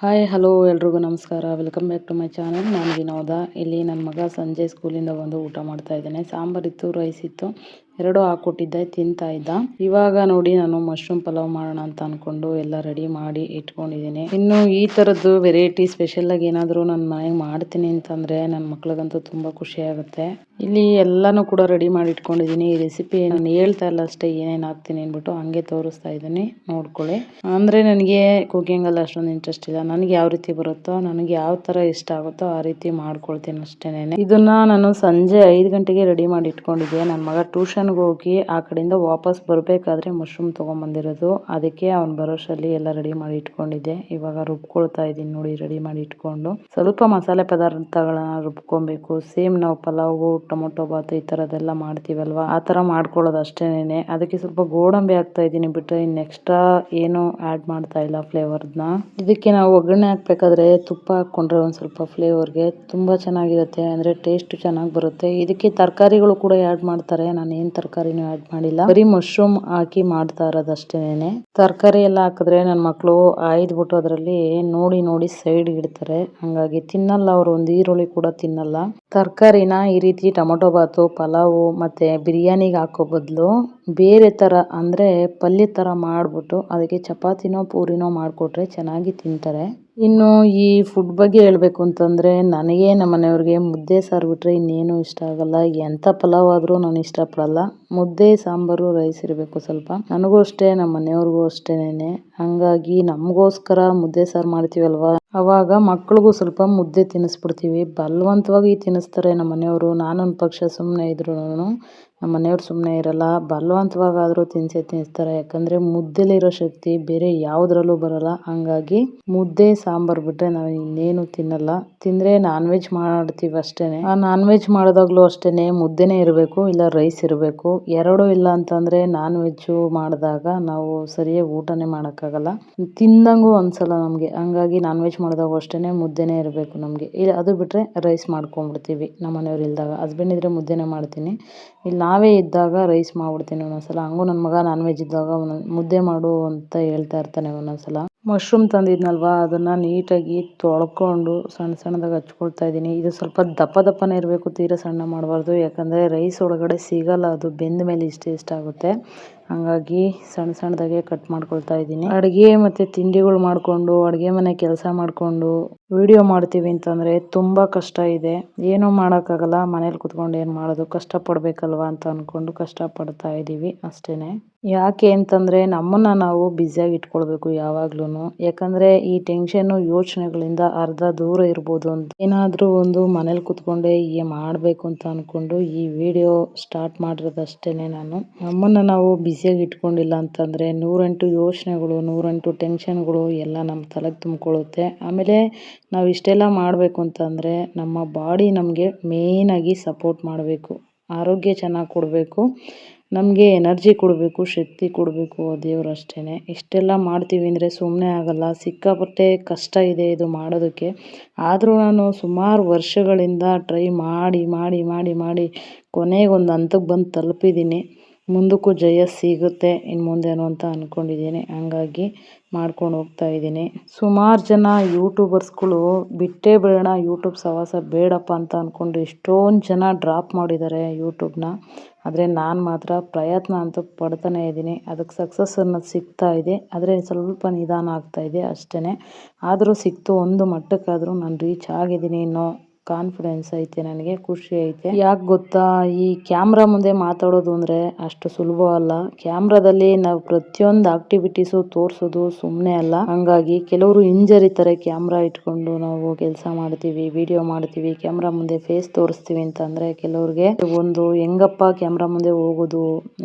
Hi hello ಎಲ್ರಿಗೂ ನಮಸ್ಕಾರ. Welcome back to my channel. ನಾನು ವಿನೋದ. ಇಲ್ಲಿ ನನ್ನ ಮಗ ಸಂಜೆ ಸ್ಕೂಲಿಂದ ಬಂದು ಊಟ ಮಾಡ್ತಾ ಇದ್ದಾನೆ. ಸಾಂಬಾರಿತ್ತು, ರೈಸ್ ಇತ್ತು, ಎರಡೂ ಹಾಕ್ಕೊಟ್ಟಿದ್ದೆ, ತಿಂತಾ ಇದ್ದ. ಇವಾಗ ನೋಡಿ ನಾನು ಮಶ್ರೂಮ್ ಪಲಾವ್ ಮಾಡೋಣ ಅಂತ ಅನ್ಕೊಂಡು ಎಲ್ಲ ರೆಡಿ ಮಾಡಿ ಇಟ್ಕೊಂಡಿದ್ದೀನಿ. ಇನ್ನು ಈ ಥರದ್ದು ವೆರೈಟಿ ಸ್ಪೆಷಲ್ ಆಗಿ ಏನಾದರೂ ನನ್ನ ಮನೆಗೆ ಮಾಡ್ತೀನಿ ಅಂತಂದರೆ ನನ್ನ ಮಕ್ಳಿಗಂತೂ ತುಂಬ ಖುಷಿ ಆಗುತ್ತೆ. ಇಲ್ಲಿ ಎಲ್ಲನೂ ಕೂಡ ರೆಡಿ ಮಾಡಿ ಇಟ್ಕೊಂಡಿದ್ದೀನಿ. ಈ ರೆಸಿಪಿ ನಾನು ಹೇಳ್ತಾ ಇಲ್ಲ ಅಷ್ಟೇ, ಏನೇನು ಹಾಕ್ತೀನಿ ಅಂದ್ಬಿಟ್ಟು ಹಂಗೆ ತೋರಿಸ್ತಾ ಇದ್ದೀನಿ, ನೋಡ್ಕೊಳ್ಳಿ. ಅಂದರೆ ನನಗೆ ಕುಕಿಂಗಲ್ಲಿ ಅಷ್ಟೊಂದು ಇಂಟ್ರೆಸ್ಟ್ ಇಲ್ಲ. ನನಗೆ ಯಾವ ರೀತಿ ಬರುತ್ತೋ, ನನಗೆ ಯಾವ ಥರ ಇಷ್ಟ ಆಗುತ್ತೋ ಆ ರೀತಿ ಮಾಡ್ಕೊಳ್ತೀನಿ ಅಷ್ಟೇನೆ. ಇದನ್ನ ನಾನು ಸಂಜೆ 5 ಗಂಟೆಗೆ ರೆಡಿ ಮಾಡಿ ಇಟ್ಕೊಂಡಿದ್ದೆ. ನನ್ನ ಮಗ ಟ್ಯೂಷನ್ಗೆ ಹೋಗಿ ಆ ಕಡೆಯಿಂದ ವಾಪಸ್ ಬರಬೇಕಾದ್ರೆ ಮಶ್ರೂಮ್ ತೊಗೊಂಬಂದಿರೋದು. ಅದಕ್ಕೆ ಅವ್ನು ಬರೋಷ್ಟರಲ್ಲಿ ಎಲ್ಲ ರೆಡಿ ಮಾಡಿ ಇಟ್ಕೊಂಡಿದ್ದೆ. ಇವಾಗ ರುಬ್ಕೊಳ್ತಾ ಇದ್ದೀನಿ ನೋಡಿ, ರೆಡಿ ಮಾಡಿ ಇಟ್ಕೊಂಡು. ಸ್ವಲ್ಪ ಮಸಾಲೆ ಪದಾರ್ಥಗಳನ್ನ ರುಬ್ಕೊಬೇಕು. ಸೇಮ್ ನಾವು ಪಲಾವು, ಟೊಮೊಟೊ ಬಾತ್ ಈ ಥರದ್ದೆಲ್ಲ ಮಾಡ್ತೀವಲ್ವಾ, ಆ ಥರ ಮಾಡ್ಕೊಳ್ಳೋದು ಅಷ್ಟೇನೆ. ಅದಕ್ಕೆ ಸ್ವಲ್ಪ ಗೋಡಂಬಿ ಹಾಕ್ತಾ ಇದ್ದೀನಿ ಬಿಟ್ಟರೆ ಇನ್ನು ಎಕ್ಸ್ಟ್ರಾ ಏನು ಆ್ಯಡ್ ಮಾಡ್ತಾ ಇಲ್ಲ ಫ್ಲೇವರ್ನ. ಇದಕ್ಕೆ ನಾವು ಒಗ್ಗರಣೆ ಹಾಕ್ಬೇಕಾದ್ರೆ ತುಪ್ಪ ಹಾಕ್ಕೊಂಡ್ರೆ ಒಂದು ಸ್ವಲ್ಪ ಫ್ಲೇವರ್ಗೆ ತುಂಬ ಚೆನ್ನಾಗಿರುತ್ತೆ, ಅಂದರೆ ಟೇಸ್ಟ್ ಚೆನ್ನಾಗಿ ಬರುತ್ತೆ. ಇದಕ್ಕೆ ತರಕಾರಿಗಳು ಕೂಡ ಆ್ಯಡ್ ಮಾಡ್ತಾರೆ. ನಾನು ಏನು ತರಕಾರಿನೂ ಆ್ಯಡ್ ಮಾಡಿಲ್ಲ, ಬರೀ ಮಶ್ರೂಮ್ ಹಾಕಿ ಮಾಡ್ತಾ ಇರೋದು ಅಷ್ಟೇನೆ. ತರಕಾರಿ ಎಲ್ಲ ಹಾಕಿದ್ರೆ ನನ್ನ ಮಕ್ಕಳು ಆಯ್ದುಬಿಟ್ಟು ಅದರಲ್ಲಿ ನೋಡಿ ನೋಡಿ ಸೈಡ್ ಇಡ್ತಾರೆ, ಹಂಗಾಗಿ ತಿನ್ನಲ್ಲ ಅವರು. ಒಂದು ಈರುಳ್ಳಿ ಕೂಡ ತಿನ್ನಲ್ಲ. ತರಕಾರಿನ ಈ ರೀತಿ ಟೊಮೊಟೊ ಬಾತು, ಪಲಾವು ಮತ್ತು ಬಿರಿಯಾನಿಗೆ ಹಾಕೋ ಬದಲು ಬೇರೆ ಥರ ಅಂದರೆ ಪಲ್ಯ ಥರ ಮಾಡಿಬಿಟ್ಟು ಅದಕ್ಕೆ ಚಪಾತಿನೋ ಪೂರಿನೋ ಮಾಡಿಕೊಟ್ರೆ ಚೆನ್ನಾಗಿ ತಿಂತಾರೆ. ಇನ್ನು ಈ ಫುಡ್ ಬಗ್ಗೆ ಹೇಳಬೇಕು ಅಂತಂದರೆ, ನನಗೆ ನಮ್ಮ ಮನೆಯವ್ರಿಗೆ ಮುದ್ದೆ ಸಾರು ಬಿಟ್ಟರೆ ಇನ್ನೇನು ಇಷ್ಟ ಆಗಲ್ಲ. ಎಂಥ ಪಲಾವ್ ಆದರೂ ನಾನು ಇಷ್ಟಪಡಲ್ಲ. ಮುದ್ದೆ, ಸಾಂಬಾರು, ರೈಸ್ ಇರಬೇಕು ಸ್ವಲ್ಪ. ನನಗೂ ಅಷ್ಟೇ, ನಮ್ಮ ಮನೆಯವ್ರಿಗೂ ಅಷ್ಟೇನೆ. ಹಂಗಾಗಿ ನಮಗೋಸ್ಕರ ಮುದ್ದೆ ಸಾರು ಮಾಡ್ತೀವಲ್ವ, ಅವಾಗ ಮಕ್ಳಿಗೂ ಸ್ವಲ್ಪ ಮುದ್ದೆ ತಿನ್ನಿಸ್ಬಿಡ್ತೀವಿ. ಬಲವಂತವಾಗಿ ತಿನ್ನಿಸ್ತಾರೆ ನಮ್ಮ ಮನೆಯವರು. ನಾನೊಂದು ಪಕ್ಷ ಸುಮ್ಮನೆ ಇದ್ರು ನಮ್ಮ ಮನೆಯವ್ರು ಸುಮ್ಮನೆ ಇರಲ್ಲ. ಬಲವಂತವಾಗಾದರೂ ತಿನ್ನಿಸ್ತಾರೆ. ಯಾಕಂದರೆ ಮುದ್ದೆಲಿರೋ ಶಕ್ತಿ ಬೇರೆ ಯಾವುದ್ರಲ್ಲೂ ಬರಲ್ಲ. ಹಂಗಾಗಿ ಮುದ್ದೆ ಸಾಂಬಾರು ಬಿಟ್ಟರೆ ನಾವು ಇನ್ನೇನು ತಿನ್ನಲ್ಲ. ತಿಂದರೆ ನಾನ್ ವೆಜ್ ಮಾಡ್ತೀವಿ ಅಷ್ಟೇ. ಆ ನಾನ್ ವೆಜ್ ಮಾಡಿದಾಗಲೂ ಅಷ್ಟೇ, ಮುದ್ದೆನೇ ಇರಬೇಕು, ಇಲ್ಲ ರೈಸ್ ಇರಬೇಕು. ಎರಡೂ ಇಲ್ಲ ಅಂತಂದರೆ ನಾನ್ ವೆಜ್ಜು ಮಾಡಿದಾಗ ನಾವು ಸರಿಯಾಗಿ ಊಟನೇ ಮಾಡೋಕ್ಕಾಗಲ್ಲ, ತಿಂದಂಗೂ ಅನ್ಸಲ್ಲ ನಮಗೆ. ಹಂಗಾಗಿ ನಾನ್ ವೆಜ್ ಮಾಡಿದಾಗ ಅಷ್ಟೇ ಮುದ್ದೆನೇ ಇರಬೇಕು ನಮಗೆ. ಇಲ್ಲ ಅದು ಬಿಟ್ಟರೆ ರೈಸ್ ಮಾಡ್ಕೊಂಡ್ಬಿಡ್ತೀವಿ. ನಮ್ಮ ಮನೆಯವ್ರು ಇಲ್ದಾಗ, ಹಸ್ಬೆಂಡ್ ಇದ್ದರೆ ಮುದ್ದೆನೇ ಮಾಡ್ತೀನಿ. ಇಲ್ಲಿ ನಾವೇ ಇದ್ದಾಗ ರೈಸ್ ಮಾಡ್ಬಿಡ್ತೀನಿ ಒಂದೊಂದ್ಸಲ. ಹಂಗೂ ನನ್ನ ಮಗ ನಾನ್ ವೆಜ್ ಇದ್ದಾಗ ಮುದ್ದೆ ಮಾಡು ಅಂತ ಹೇಳ್ತಾ ಇರ್ತಾನೆ ಒಂದೊಂದ್ಸಲ. ಮಶ್ರೂಮ್ ತಂದಿದ್ನಲ್ವಾ, ಅದನ್ನು ನೀಟಾಗಿ ತೊಳ್ಕೊಂಡು ಸಣ್ಣ ಸಣ್ಣದಾಗಿ ಹಚ್ಕೊಳ್ತಾ ಇದ್ದೀನಿ. ಇದು ಸ್ವಲ್ಪ ದಪ್ಪ ದಪ್ಪನೇ ಇರಬೇಕು, ತೀರಾ ಸಣ್ಣ ಮಾಡಬಾರ್ದು. ಯಾಕಂದರೆ ರೈಸ್ ಒಳಗಡೆ ಸಿಗಲ್ಲ, ಅದು ಬೆಂದ ಮೇಲೆ ಇಷ್ಟ ಆಗುತ್ತೆ. ಹಂಗಾಗಿ ಸಣ್ಣ ಸಣ್ಣದಾಗೆ ಕಟ್ ಮಾಡ್ಕೊಳ್ತಾ ಇದ್ದೀನಿ. ಅಡುಗೆ ಮತ್ತು ತಿಂಡಿಗಳು ಮಾಡಿಕೊಂಡು, ಅಡುಗೆ ಮನೆ ಕೆಲಸ ಮಾಡಿಕೊಂಡು ವಿಡಿಯೋ ಮಾಡ್ತೀವಿ ಅಂತಂದರೆ ತುಂಬ ಕಷ್ಟ ಇದೆ. ಏನೂ ಮಾಡೋಕ್ಕಾಗಲ್ಲ. ಮನೇಲಿ ಕುತ್ಕೊಂಡು ಏನು ಮಾಡೋದು, ಕಷ್ಟಪಡಬೇಕಲ್ವ ಅಂತ ಅಂದ್ಕೊಂಡು ಕಷ್ಟಪಡ್ತಾ ಇದ್ದೀವಿ ಅಷ್ಟೇ. ಯಾಕೆ ಅಂತಂದರೆ ನಮ್ಮನ್ನು ನಾವು ಬ್ಯುಸಿಯಾಗಿ ಇಟ್ಕೊಳ್ಬೇಕು ಯಾವಾಗ್ಲೂ. ಯಾಕಂದರೆ ಈ ಟೆನ್ಷನ್ನು, ಯೋಚನೆಗಳಿಂದ ಅರ್ಧ ದೂರ ಇರ್ಬೋದು ಅಂತ ಏನಾದರೂ ಒಂದು ಮನೇಲಿ ಕುತ್ಕೊಂಡೇ ಮಾಡಬೇಕು ಅಂತ ಅಂದ್ಕೊಂಡು ಈ ವಿಡಿಯೋ ಸ್ಟಾರ್ಟ್ ಮಾಡಿರೋದು ಅಷ್ಟೇ. ನಾನು ನಮ್ಮನ್ನು ನಾವು ಬ್ಯುಸಿಯಾಗಿ ಇಟ್ಕೊಂಡಿಲ್ಲ ಅಂತಂದರೆ 108 ಯೋಚನೆಗಳು, 108 ಟೆನ್ಷನ್ಗಳು ಎಲ್ಲ ನಮ್ಮ ತಲೆಗೆ ತುಂಬಿಕೊಳ್ಳುತ್ತೆ. ಆಮೇಲೆ ನಾವು ಇಷ್ಟೆಲ್ಲ ಮಾಡಬೇಕು ಅಂತಂದರೆ ನಮ್ಮ ಬಾಡಿ ನಮಗೆ ಮೇಯ್ನಾಗಿ ಸಪೋರ್ಟ್ ಮಾಡಬೇಕು, ಆರೋಗ್ಯ ಚೆನ್ನಾಗಿ ಕೊಡಬೇಕು, ನಮಗೆ ಎನರ್ಜಿ ಕೊಡಬೇಕು, ಶಕ್ತಿ ಕೊಡಬೇಕು ದೇವ್ರು ಅಷ್ಟೇ. ಇಷ್ಟೆಲ್ಲ ಮಾಡ್ತೀವಿ ಅಂದರೆ ಸುಮ್ಮನೆ ಆಗಲ್ಲ, ಸಿಕ್ಕಾಪಟ್ಟೆ ಕಷ್ಟ ಇದೆ ಇದು ಮಾಡೋದಕ್ಕೆ. ಆದರೂ ನಾನು ಸುಮಾರು ವರ್ಷಗಳಿಂದ ಟ್ರೈ ಮಾಡಿ ಮಾಡಿ ಮಾಡಿ ಮಾಡಿ ಕೊನೆಗೆ ಒಂದು ಹಂತಕ್ಕೆ ಬಂದು ತಲುಪಿದ್ದೀನಿ. ಮುಂದಕ್ಕೂ ಜಯ ಸಿಗುತ್ತೆ ಇನ್ನು ಮುಂದೇನು ಅಂತ ಅಂದ್ಕೊಂಡಿದ್ದೀನಿ. ಹಂಗಾಗಿ ಮಾಡ್ಕೊಂಡು ಹೋಗ್ತಾ ಇದ್ದೀನಿ. ಸುಮಾರು ಜನ ಯೂಟ್ಯೂಬರ್ಸ್ಗಳು ಬಿಟ್ಟೇ ಬಿಡೋಣ, ಯೂಟ್ಯೂಬ್ ಸಹವಾಸ ಬೇಡಪ್ಪ ಅಂತ ಅಂದ್ಕೊಂಡು ಎಷ್ಟೊಂದು ಜನ ಡ್ರಾಪ್ ಮಾಡಿದ್ದಾರೆ ಯೂಟ್ಯೂಬ್ನ. ಆದರೆ ನಾನು ಮಾತ್ರ ಪ್ರಯತ್ನ ಅಂತೂ ಪಡ್ತಾನೇ ಇದ್ದೀನಿ. ಅದಕ್ಕೆ ಸಕ್ಸಸ್ ಅನ್ನೋದು ಸಿಗ್ತಾ ಇದೆ, ಆದರೆ ಸ್ವಲ್ಪ ನಿಧಾನ ಆಗ್ತಾ ಇದೆ ಅಷ್ಟೇ. ಆದರೂ ಸಿಕ್ತು, ಒಂದು ಮಟ್ಟಕ್ಕಾದರೂ ನಾನು ರೀಚ್ ಆಗಿದ್ದೀನಿ. ಇನ್ನೂ ಕಾನ್ಫಿಡೆನ್ಸ್ ಐತೆ, ನನಗೆ ಖುಷಿ ಐತೆ. ಯಾಕೆ ಗೊತ್ತಾ, ಈ ಕ್ಯಾಮ್ರಾ ಮುಂದೆ ಮಾತಾಡೋದು ಅಂದರೆ ಅಷ್ಟು ಸುಲಭ ಅಲ್ಲ. ಕ್ಯಾಮ್ರಾದಲ್ಲಿ ನಾವು ಪ್ರತಿಯೊಂದು ಆಕ್ಟಿವಿಟೀಸು ತೋರಿಸೋದು ಸುಮ್ಮನೆ ಅಲ್ಲ. ಹಂಗಾಗಿ ಕೆಲವರು ಹಿಂಜರಿತಾರೆ. ಕ್ಯಾಮ್ರಾ ಇಟ್ಕೊಂಡು ನಾವು ಕೆಲಸ ಮಾಡ್ತೀವಿ, ವಿಡಿಯೋ ಮಾಡ್ತೀವಿ, ಕ್ಯಾಮ್ರಾ ಮುಂದೆ ಫೇಸ್ ತೋರಿಸ್ತೀವಿ ಅಂತಂದರೆ ಕೆಲವ್ರಿಗೆ ಒಂದು ಹೆಂಗಪ್ಪ ಕ್ಯಾಮ್ರಾ ಮುಂದೆ ಹೋಗೋದು,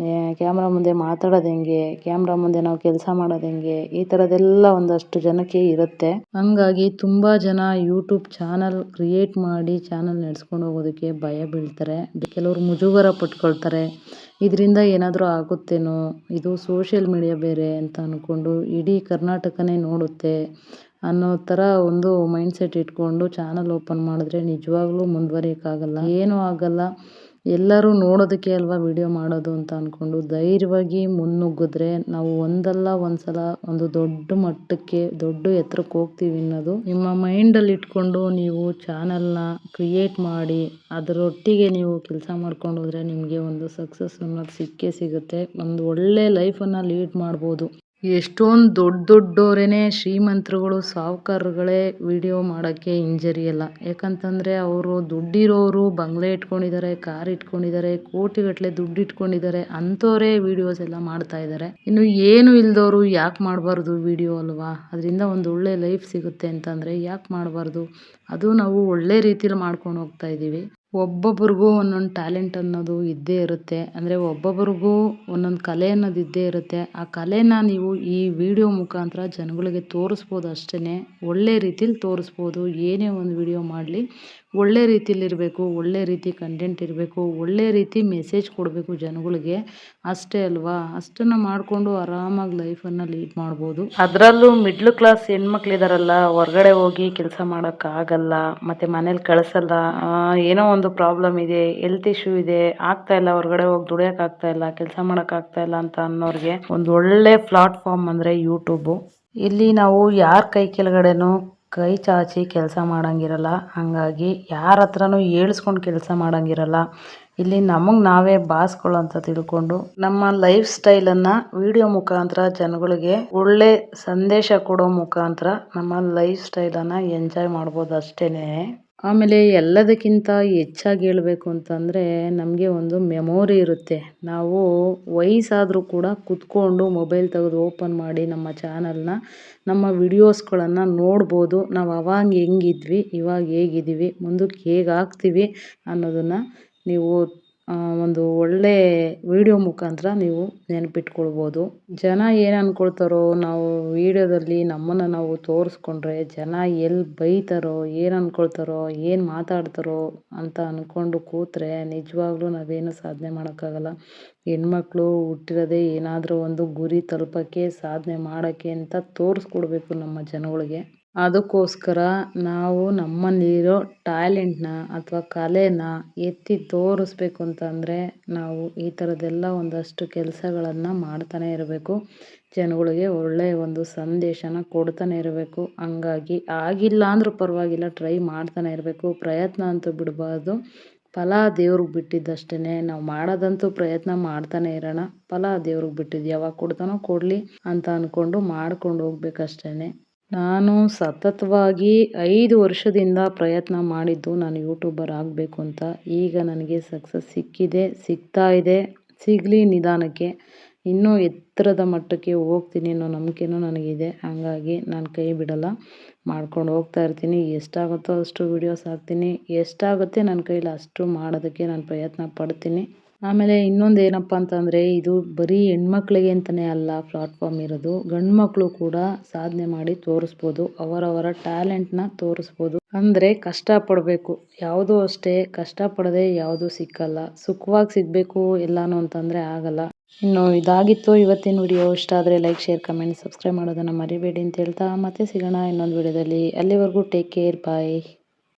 ಕ್ಯಾಮ್ರಾ ಮುಂದೆ ಮಾತಾಡೋದು ಹೆಂಗೆ, ಕ್ಯಾಮ್ರಾ ಮುಂದೆ ನಾವು ಕೆಲಸ ಮಾಡೋದು ಹೆಂಗೆ, ಈ ಥರದ್ದೆಲ್ಲ ಒಂದಷ್ಟು ಜನಕ್ಕೆ ಇರುತ್ತೆ. ಹಂಗಾಗಿ ತುಂಬ ಜನ ಯೂಟ್ಯೂಬ್ ಚಾನಲ್ ಕ್ರಿಯೇಟ್ ಮಾಡಿ ಚಾನಲ್ ನಡೆಸ್ಕೊಂಡು ಹೋಗೋದಕ್ಕೆ ಭಯ ಬೀಳ್ತಾರೆ. ಕೆಲವರು ಮುಜುಗರ ಪಟ್ಕೊಳ್ತಾರೆ. ಇದರಿಂದ ಏನಾದರೂ ಆಗುತ್ತೇನೋ, ಇದು ಸೋಷಿಯಲ್ ಮೀಡಿಯಾ ಬೇರೆ ಅಂತ ಅಂದ್ಕೊಂಡು ಇಡೀ ಕರ್ನಾಟಕನೇ ನೋಡುತ್ತೆ ಅನ್ನೋ ಥರ ಒಂದು ಮೈಂಡ್ಸೆಟ್ ಇಟ್ಕೊಂಡು ಚಾನಲ್ ಓಪನ್ ಮಾಡಿದ್ರೆ ನಿಜವಾಗ್ಲೂ ಮುಂದುವರಿಯೋಕ್ಕಾಗಲ್ಲ, ಏನೂ ಆಗಲ್ಲ. ಎಲ್ಲರೂ ನೋಡೋದಕ್ಕೆ ಅಲ್ವಾ ವಿಡಿಯೋ ಮಾಡೋದು ಅಂತ ಅಂದ್ಕೊಂಡು ಧೈರ್ಯವಾಗಿ ಮುನ್ನುಗ್ಗಿದ್ರೆ ನಾವು ಒಂದಲ್ಲ ಒಂದ್ಸಲ ಒಂದು ದೊಡ್ಡ ಮಟ್ಟಕ್ಕೆ ದೊಡ್ಡ ಎತ್ತರಕ್ಕೆ ಹೋಗ್ತೀವಿ ಅನ್ನೋದು ನಿಮ್ಮ ಮೈಂಡಲ್ಲಿ ಇಟ್ಕೊಂಡು ನೀವು ಚಾನಲ್ನ ಕ್ರಿಯೇಟ್ ಮಾಡಿ ಅದರೊಟ್ಟಿಗೆ ನೀವು ಕೆಲಸ ಮಾಡ್ಕೊಂಡು ಹೋದರೆ ನಿಮಗೆ ಒಂದು ಸಕ್ಸಸ್ ಅನ್ನೋದು ಸಿಕ್ಕೇ ಸಿಗುತ್ತೆ. ಒಂದು ಒಳ್ಳೆ ಲೈಫನ್ನು ಲೀಡ್ ಮಾಡ್ಬೋದು. ಎಷ್ಟೊಂದು ದೊಡ್ಡವರೇನೆ ಶ್ರೀಮಂತರುಗಳು ಸಾಹುಕಾರರುಗಳೇ ವಿಡಿಯೋ ಮಾಡೋಕ್ಕೆ ಹಿಂಜರಿಯಲ್ಲ. ಯಾಕಂತಂದರೆ ಅವರು ದುಡ್ಡಿರೋರು ಬಂಗ್ಲೆ ಇಟ್ಕೊಂಡಿದ್ದಾರೆ, ಕಾರ್ ಇಟ್ಕೊಂಡಿದ್ದಾರೆ, ಕೋಟಿಗಟ್ಟಲೆ ದುಡ್ಡು ಇಟ್ಕೊಂಡಿದ್ದಾರೆ, ಅಂಥವರೇ ವಿಡಿಯೋಸ್ ಎಲ್ಲ ಮಾಡ್ತಾ ಇದ್ದಾರೆ. ಇನ್ನು ಏನು ಇಲ್ದವರು ಯಾಕೆ ಮಾಡಬಾರ್ದು ವಿಡಿಯೋ ಅಲ್ವಾ? ಅದರಿಂದ ಒಂದು ಒಳ್ಳೆ ಲೈಫ್ ಸಿಗುತ್ತೆ ಅಂತಂದರೆ ಯಾಕೆ ಮಾಡಬಾರ್ದು? ಅದು ನಾವು ಒಳ್ಳೆ ರೀತಿಯಲ್ಲಿ ಮಾಡ್ಕೊಂಡು ಹೋಗ್ತಾ ಇದ್ದೀವಿ. ಒಬ್ಬೊಬ್ರಿಗೂ ಒಂದೊಂದು ಟ್ಯಾಲೆಂಟ್ ಅನ್ನೋದು ಇದ್ದೇ ಇರುತ್ತೆ. ಅಂದರೆ ಒಬ್ಬೊಬ್ರಿಗೂ ಒಂದೊಂದು ಕಲೆ ಅನ್ನೋದು ಇದ್ದೇ ಇರುತ್ತೆ. ಆ ಕಲೆನ ನೀವು ಈ ವಿಡಿಯೋ ಮುಖಾಂತರ ಜನಗಳಿಗೆ ತೋರಿಸ್ಬೋದು ಅಷ್ಟೇ. ಒಳ್ಳೆ ರೀತಿಲಿ ತೋರಿಸ್ಬೋದು. ಏನೇ ಒಂದು ವಿಡಿಯೋ ಮಾಡಲಿ ಒಳ್ಳೆ ರೀತಿಲಿ ಇರಬೇಕು, ಒಳ್ಳೆ ರೀತಿ ಕಂಟೆಂಟ್ ಇರಬೇಕು, ಒಳ್ಳೆ ರೀತಿ ಮೆಸೇಜ್ ಕೊಡಬೇಕು ಜನಗಳಿಗೆ. ಅಷ್ಟೇ ಅಲ್ವಾ? ಅಷ್ಟನ್ನು ಮಾಡಿಕೊಂಡು ಆರಾಮಾಗಿ ಲೈಫನ್ನು ಲೀಡ್ ಮಾಡ್ಬೋದು. ಅದರಲ್ಲೂ ಮಿಡ್ಲ್ ಕ್ಲಾಸ್ ಹೆಣ್ಮಕ್ಳಿದಾರಲ್ಲ, ಹೊರಗಡೆ ಹೋಗಿ ಕೆಲಸ ಮಾಡೋಕ್ಕಾಗಲ್ಲ, ಮತ್ತು ಮನೇಲಿ ಕಳಿಸಲ್ಲ, ಏನೋ ಒಂದು ಪ್ರಾಬ್ಲಮ್ ಇದೆ, ಹೆಲ್ತ್ ಇಶ್ಯೂ ಇದೆ, ಆಗ್ತಾ ಇಲ್ಲ, ಹೊರಗಡೆ ಹೋಗಿ ದುಡಿಯೋಕ್ಕಾಗ್ತಾ ಇಲ್ಲ, ಕೆಲಸ ಮಾಡೋಕ್ಕಾಗ್ತಾ ಇಲ್ಲ ಅಂತ ಅನ್ನೋರಿಗೆ ಒಂದು ಒಳ್ಳೆ ಪ್ಲಾಟ್ಫಾರ್ಮ್ ಅಂದರೆ ಯೂಟ್ಯೂಬು. ಇಲ್ಲಿ ನಾವು ಯಾರ ಕೈ ಕೆಳಗಡೆನೂ ಕೈ ಚಾಚಿ ಕೆಲಸ ಮಾಡೋಂಗಿರಲ್ಲ. ಹಾಗಾಗಿ ಯಾರ ಹತ್ರನೂ ಏಳಿಸ್ಕೊಂಡು ಕೆಲಸ ಮಾಡೋಂಗಿರಲ್ಲ. ಇಲ್ಲಿ ನಮಗೆ ನಾವೇ ಬಾಸ್ಗಳು ಅಂತ ತಿಳ್ಕೊಂಡು ನಮ್ಮ ಲೈಫ್ ಸ್ಟೈಲನ್ನು ವಿಡಿಯೋ ಮುಖಾಂತರ ಜನಗಳಿಗೆ ಒಳ್ಳೆ ಸಂದೇಶ ಕೊಡೋ ಮುಖಾಂತರ ನಮ್ಮ ಲೈಫ್ ಸ್ಟೈಲನ್ನು ಎಂಜಾಯ್ ಮಾಡ್ಬೋದು ಅಷ್ಟೇ. ಆಮೇಲೆ ಎಲ್ಲದಕ್ಕಿಂತ ಹೆಚ್ಚಾಗಿ ಹೇಳಬೇಕು ಅಂತಂದರೆ ನಮಗೆ ಒಂದು ಮೆಮೊರಿ ಇರುತ್ತೆ. ನಾವು ವಯಸ್ಸಾದರೂ ಕೂಡ ಕುತ್ಕೊಂಡು ಮೊಬೈಲ್ ತೆಗೆದು ಓಪನ್ ಮಾಡಿ ನಮ್ಮ ಚಾನಲ್ನ ನಮ್ಮ ವಿಡಿಯೋಸ್ಗಳನ್ನು ನೋಡ್ಬೋದು. ನಾವು ಅವಾಗ ಹೆಂಗಿದ್ವಿ, ಇವಾಗ ಹೇಗಿದ್ದೀವಿ, ಮುಂದಕ್ಕೆ ಹೇಗೆ ಆಗ್ತೀವಿ ಅನ್ನೋದನ್ನು ನೀವು ಒಂದು ಒಳ್ಳೆ ವಿಡಿಯೋ ಮುಖಾಂತರ ನೀವು ನೆನಪಿಟ್ಕೊಳ್ಬೋದು. ಜನ ಏನು ಅಂದ್ಕೊಳ್ತಾರೋ, ನಾವು ವಿಡಿಯೋದಲ್ಲಿ ನಮ್ಮನ್ನು ನಾವು ತೋರಿಸ್ಕೊಂಡ್ರೆ ಜನ ಎಲ್ಲಿ ಬೈತಾರೋ, ಏನು ಅಂದ್ಕೊಳ್ತಾರೋ, ಏನು ಮಾತಾಡ್ತಾರೋ ಅಂತ ಅಂದ್ಕೊಂಡು ಕೂತ್ರೆ ನಿಜವಾಗ್ಲೂ ನಾವೇನು ಸಾಧನೆ ಮಾಡೋಕ್ಕಾಗಲ್ಲ. ಹೆಣ್ಮಕ್ಳು ಹುಟ್ಟಿರೋದೇ ಏನಾದರೂ ಒಂದು ಗುರಿ ತಲುಪೋಕ್ಕೆ, ಸಾಧನೆ ಮಾಡೋಕ್ಕೆ ಅಂತ ತೋರಿಸ್ಕೊಡ್ಬೇಕು ನಮ್ಮ ಜನಗಳಿಗೆ. ಅದಕ್ಕೋಸ್ಕರ ನಾವು ನಮ್ಮಲ್ಲಿರೋ ಟ್ಯಾಲೆಂಟ್ನ ಅಥವಾ ಕಲೆನ ಎತ್ತಿ ತೋರಿಸ್ಬೇಕು ಅಂತಂದರೆ ನಾವು ಈ ಥರದ್ದೆಲ್ಲ ಒಂದಷ್ಟು ಕೆಲಸಗಳನ್ನು ಮಾಡ್ತಾನೆ ಇರಬೇಕು. ಜನಗಳಿಗೆ ಒಳ್ಳೆಯ ಒಂದು ಸಂದೇಶನ ಕೊಡ್ತಾನೆ ಇರಬೇಕು. ಹಂಗಾಗಿ ಆಗಿಲ್ಲ ಅಂದರೂ ಪರವಾಗಿಲ್ಲ, ಟ್ರೈ ಮಾಡ್ತಾನೆ ಇರಬೇಕು. ಪ್ರಯತ್ನ ಅಂತೂ ಬಿಡಬಾರ್ದು. ಫಲ ದೇವ್ರಿಗೆ ಬಿಟ್ಟಿದ್ದಷ್ಟೇ. ನಾವು ಮಾಡೋದಂತೂ ಪ್ರಯತ್ನ ಮಾಡ್ತಾನೆ ಇರೋಣ. ಫಲ ದೇವ್ರಿಗೆ ಬಿಟ್ಟಿದ್ದು, ಯಾವಾಗ ಕೊಡ್ತಾನೋ ಕೊಡಲಿ ಅಂತ ಅಂದ್ಕೊಂಡು ಮಾಡ್ಕೊಂಡು ಹೋಗ್ಬೇಕಷ್ಟೇ. ನಾನು ಸತತವಾಗಿ 5 ವರ್ಷದಿಂದ ಪ್ರಯತ್ನ ಮಾಡಿದ್ದು ನಾನು ಯೂಟ್ಯೂಬರ್ ಆಗಬೇಕು ಅಂತ. ಈಗ ನನಗೆ ಸಕ್ಸಸ್ ಸಿಕ್ಕಿದೆ, ಸಿಗ್ತಾ ಇದೆ, ಸಿಗಲಿ ನಿಧಾನಕ್ಕೆ. ಇನ್ನೂ ಎತ್ತರದ ಮಟ್ಟಕ್ಕೆ ಹೋಗ್ತೀನಿ ಅನ್ನೋ ನಂಬಿಕೆನೂ ನನಗಿದೆ. ಹಾಗಾಗಿ ನಾನು ಕೈ ಬಿಡಲ್ಲ, ಮಾಡ್ಕೊಂಡು ಹೋಗ್ತಾ ಇರ್ತೀನಿ. ಎಷ್ಟಾಗುತ್ತೋ ಅಷ್ಟು ವೀಡಿಯೋಸ್ ಹಾಕ್ತೀನಿ. ಎಷ್ಟಾಗುತ್ತೆ ನನ್ನ ಕೈಲಿ ಅಷ್ಟು ಮಾಡೋದಕ್ಕೆ ನಾನು ಪ್ರಯತ್ನ ಪಡ್ತೀನಿ. ಆಮೇಲೆ ಇನ್ನೊಂದು ಏನಪ್ಪ ಅಂತಂದರೆ, ಇದು ಬರೀ ಹೆಣ್ಮಕ್ಳಿಗೆ ಅಂತಲೇ ಅಲ್ಲ ಪ್ಲಾಟ್ಫಾರ್ಮ್ ಇರೋದು. ಗಂಡು ಮಕ್ಕಳು ಕೂಡ ಸಾಧನೆ ಮಾಡಿ ತೋರಿಸ್ಬೋದು, ಅವರವರ ಟ್ಯಾಲೆಂಟ್ನ ತೋರಿಸ್ಬೋದು. ಅಂದರೆ ಕಷ್ಟಪಡಬೇಕು. ಯಾವುದೂ ಅಷ್ಟೇ, ಕಷ್ಟಪಡದೆ ಯಾವುದೂ ಸಿಕ್ಕಲ್ಲ. ಸುಖವಾಗಿ ಸಿಗಬೇಕು ಎಲ್ಲನೂ ಅಂತಂದರೆ ಆಗಲ್ಲ. ಇನ್ನು ಇದಾಗಿತ್ತು ಇವತ್ತಿನ ವಿಡಿಯೋ. ಇಷ್ಟ ಆದರೆ ಲೈಕ್, ಶೇರ್, ಕಮೆಂಟ್, ಸಬ್ಸ್ಕ್ರೈಬ್ ಮಾಡೋದನ್ನು ಮರಿಬೇಡಿ ಅಂತ ಹೇಳ್ತಾ ಮತ್ತೆ ಸಿಗೋಣ ಇನ್ನೊಂದು ವಿಡಿಯೋದಲ್ಲಿ. ಅಲ್ಲಿವರೆಗೂ ಟೇಕ್ ಕೇರ್, ಬಾಯ್.